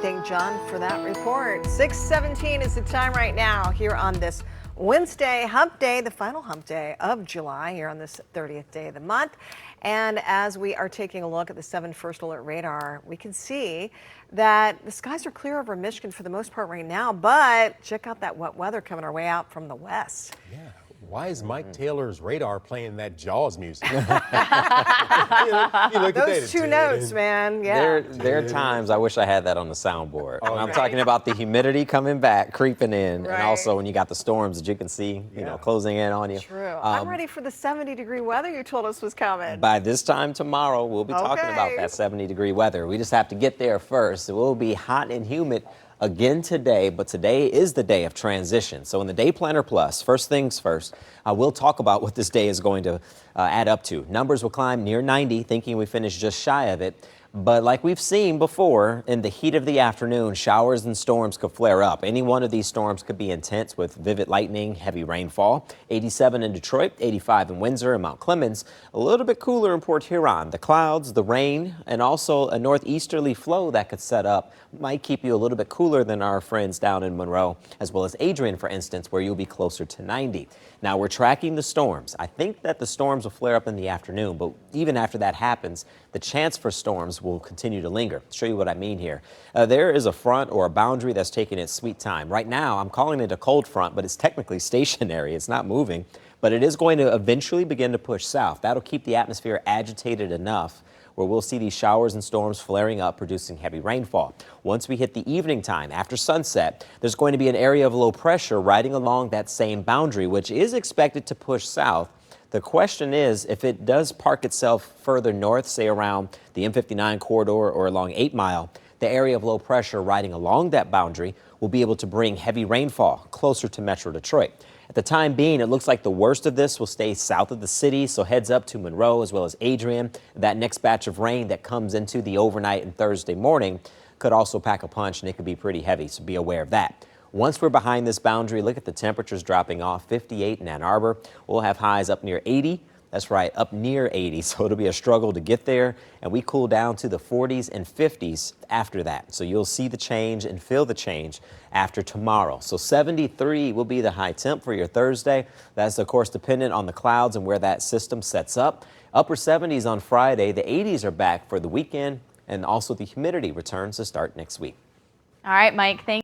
thank John for that report. 6:17 is the time right now here on this Wednesday hump day, the final hump day of July here on this 30th day of the month. And as we are taking a look at the 7 first alert radar, we can see that the skies are clear over Michigan for the most part right now, but check out that wet weather coming our way out from the west. Yeah. Why is Mike Taylor's radar playing that Jaws music? Those two notes, man. Yeah. There are times I wish I had that on the soundboard. Oh, I'm right. talking about the humidity coming back, creeping in, Right. and also when you got the storms that you can see, you know, closing in on you. True. I'm ready for the 70-degree weather you told us was coming. By this time tomorrow, we'll be talking about that 70-degree weather. We just have to get there first. It will be hot and humid again today, but today is the day of transition. So in the Day Planner Plus, first things first, we'll talk about what this day is going to add up to. Numbers will climb near 90, thinking we finished just shy of it. But like we've seen before, in the heat of the afternoon, showers and storms could flare up. Any one of these storms could be intense with vivid lightning, heavy rainfall. 87 in Detroit, 85 in Windsor and Mount Clemens. A little bit cooler in Port Huron. The clouds, the rain, and also a northeasterly flow that could set up might keep you a little bit cooler than our friends down in Monroe, as well as Adrian, for instance, where you'll be closer to 90. Now, we're tracking the storms. I think that the storms will flare up in the afternoon, but even after that happens, the chance for storms will continue to linger. I'll show you what I mean here. There is a front or a boundary that's taking its sweet time. Right now, I'm calling it a cold front, but it's technically stationary. It's not moving, but it is going to eventually begin to push south. That'll keep the atmosphere agitated enough where we'll see these showers and storms flaring up, producing heavy rainfall. Once we hit the evening time, after sunset, there's going to be an area of low pressure riding along that same boundary, which is expected to push south. The question is, if it does park itself further north, say around the M59 corridor or along 8 Mile, the area of low pressure riding along that boundary will be able to bring heavy rainfall closer to Metro Detroit. At the time being, it looks like the worst of this will stay south of the city, so heads up to Monroe as well as Adrian. That next batch of rain that comes into the overnight and Thursday morning could also pack a punch, and it could be pretty heavy, so be aware of that. Once we're behind this boundary, look at the temperatures dropping off. 58 in Ann Arbor. We'll have highs up near 80. That's right, up near 80, so it'll be a struggle to get there, and we cool down to the 40s and 50s after that. So you'll see the change and feel the change after tomorrow. So 73 will be the high temp for your Thursday. That's, of course, dependent on the clouds and where that system sets up. Upper 70s on Friday. The 80s are back for the weekend, and also the humidity returns to start next week. All right, Mike, thank you.